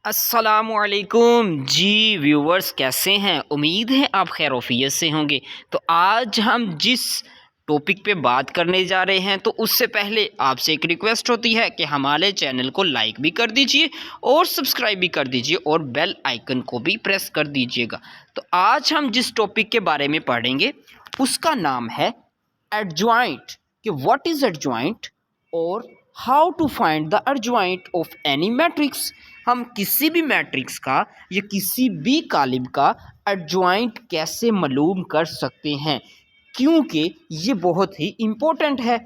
السلام علیکم جی ویورز، کیسے ہیں؟ امید ہے آپ خیر وفیت سے ہوں گے۔ تو آج ہم جس ٹاپک پہ بات کرنے جا رہے ہیں تو اس سے پہلے آپ سے ایک ریکویسٹ ہوتی ہے کہ ہمارے چینل کو لائک بھی کر دیجئے اور سبسکرائب بھی کر دیجئے اور بیل آئیکن کو بھی پریس کر دیجئے گا۔ تو آج ہم جس ٹاپک کے بارے میں پڑھیں گے اس کا نام ہے ایڈجوائنٹ، کہ واٹ از ایڈجوائنٹ اور how to find the adjoint of any matrix. ہم کسی بھی میٹرکس کا یا کسی بھی کالم کا ایڈجوائنٹ کیسے معلوم کر سکتے ہیں، کیونکہ یہ بہت ہی امپورٹنٹ ہے۔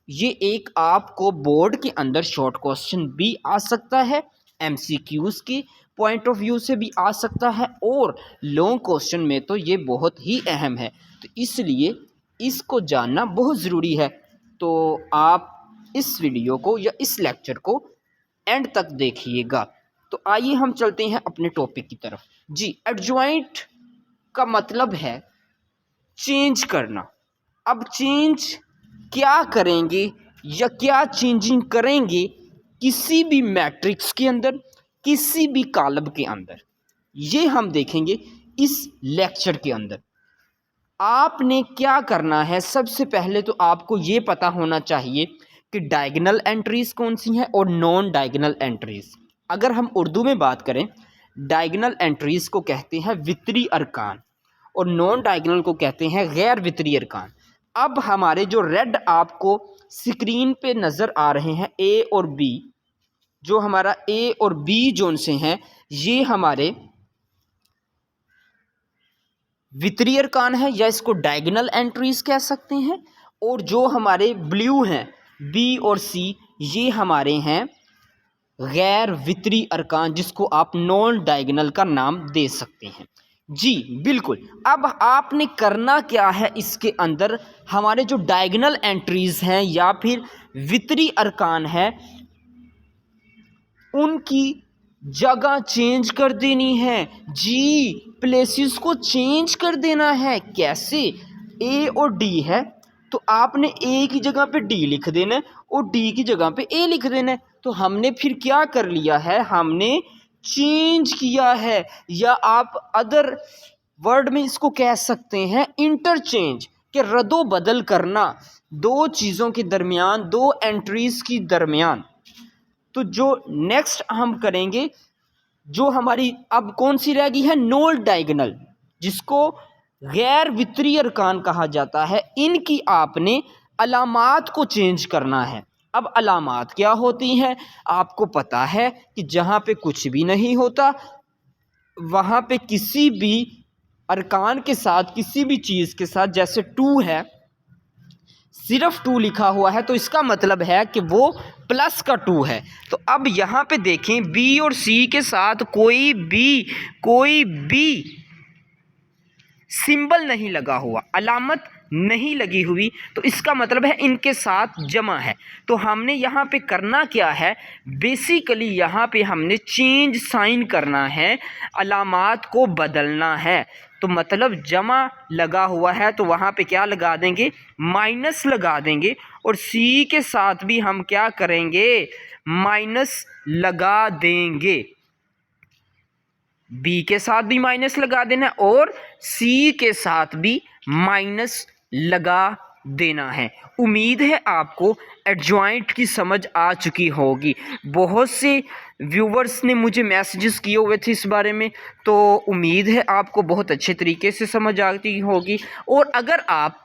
یہ ایک آپ کو بورڈ کے اندر شارٹ کوسچن بھی آ سکتا ہے، ایم سی کیوز کی پوائنٹ آف ویو سے بھی آ سکتا ہے، اور لانگ کوسچن میں تو یہ بہت ہی اہم ہے۔ تو اس لیے اس کو جاننا بہت ضروری ہے۔ تو آپ اس ویڈیو کو یا اس لیکچر کو اینڈ تک دیکھیے گا۔ تو آئیے ہم چلتے ہیں اپنے ٹاپک کی طرف۔ جی، ایڈجوائنٹ کا مطلب ہے چینج کرنا۔ اب چینج کیا کریں گے یا کیا چینجنگ کریں گے کسی بھی میٹرکس کے اندر، کسی بھی کالم کے اندر، یہ ہم دیکھیں گے اس لیکچر کے اندر۔ آپ نے کیا کرنا ہے؟ سب سے پہلے تو آپ کو یہ پتہ ہونا چاہیے کہ ڈائیگنل انٹریز کون سی ہیں اور نان ڈائیگنل انٹریز۔ اگر ہم اردو میں بات کریں، ڈائیگنل انٹریز کو کہتے ہیں وتری ارکان اور نان ڈائیگنل کو کہتے ہیں غیر وتری ارکان۔ اب ہمارے جو ریڈ آپ کو سکرین پہ نظر آ رہے ہیں اے اور بی، جو ہمارا اے اور بی جون سے ہیں، یہ ہمارے وتری ارکان ہے یا اس کو ڈائیگنل انٹریز کہہ سکتے ہیں، اور جو ہمارے بلیو ہیں بی اور سی، یہ ہمارے ہیں غیر وتری ارکان، جس کو آپ نان ڈائیگنل کا نام دے سکتے ہیں۔ جی بالکل۔ اب آپ نے کرنا کیا ہے اس کے اندر؟ ہمارے جو ڈائیگنل انٹریز ہیں یا پھر وتری ارکان ہیں، ان کی جگہ چینج کر دینی ہے۔ جی، پلیسز کو چینج کر دینا ہے۔ کیسے؟ اے اور ڈی ہے تو آپ نے اے کی جگہ پہ ڈی لکھ دینا ہے اور ڈی کی جگہ پہ اے لکھ دینا ہے۔ تو ہم نے پھر کیا کر لیا ہے؟ ہم نے چینج کیا ہے، یا آپ ادر ورڈ میں اس کو کہہ سکتے ہیں انٹرچینج، کہ رد و بدل کرنا دو چیزوں کے درمیان، دو انٹریز کی درمیان۔ تو جو نیکسٹ ہم کریں گے، جو ہماری اب کون سی رہ گئی ہے؟ نان ڈائیگنل، جس کو غیر وتری ارکان کہا جاتا ہے۔ ان کی آپ نے علامات کو چینج کرنا ہے۔ اب علامات کیا ہوتی ہیں؟ آپ کو پتہ ہے کہ جہاں پہ کچھ بھی نہیں ہوتا، وہاں پہ کسی بھی ارکان کے ساتھ، کسی بھی چیز کے ساتھ، جیسے 2 ہے، صرف 2 لکھا ہوا ہے تو اس کا مطلب ہے کہ وہ پلس کا 2 ہے۔ تو اب یہاں پہ دیکھیں، بی اور سی کے ساتھ کوئی بھی سمبل نہیں لگا ہوا، علامت نہیں لگی ہوئی، تو اس کا مطلب ہے ان کے ساتھ جمع ہے۔ تو ہم نے یہاں پہ کرنا کیا ہے؟ بیسیکلی یہاں پہ ہم نے چینج سائن کرنا ہے، علامات کو بدلنا ہے۔ تو مطلب جمع لگا ہوا ہے تو وہاں پہ کیا لگا دیں گے؟ مائنس لگا دیں گے، اور سی کے ساتھ بھی ہم کیا کریں گے؟ مائنس لگا دیں گے۔ بی کے ساتھ بھی مائنس لگا دینا ہے اور سی کے ساتھ بھی مائنس لگا دینا ہے۔ امید ہے آپ کو ایڈجوائنٹ کی سمجھ آ چکی ہوگی۔ بہت سے ویورز نے مجھے میسیجز کیے ہوئے تھے اس بارے میں، تو امید ہے آپ کو بہت اچھے طریقے سے سمجھ آتی ہوگی۔ اور اگر آپ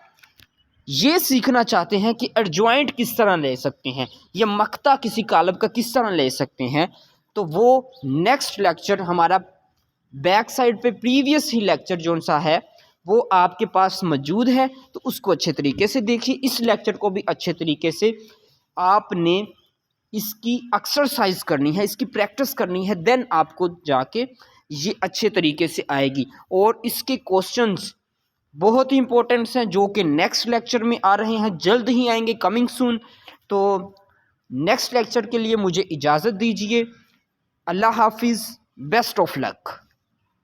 یہ سیکھنا چاہتے ہیں کہ ایڈجوائنٹ کس طرح لے سکتے ہیں یا مقطع کسی کالم کا کس طرح لے سکتے ہیں، تو وہ نیکسٹ لیکچر ہمارا بیک سائڈ پہ پریویس ہی لیکچر جون سا ہے وہ آپ کے پاس موجود ہے، تو اس کو اچھے طریقے سے دیکھیے۔ اس لیکچر کو بھی اچھے طریقے سے آپ نے اس کی ایکسرسائز کرنی ہے، اس کی پریکٹس کرنی ہے، دین آپ کو جا کے یہ اچھے طریقے سے آئے گی۔ اور اس کے کوسچنز بہت ہی امپورٹنٹس ہیں جو کہ نیکسٹ لیکچر میں آ رہے ہیں، جلد ہی آئیں گے، کمنگ سون۔ تو نیکسٹ لیکچر کے لیے مجھے اجازت دیجیے۔ اللہ حافظ، بیسٹ آف لک۔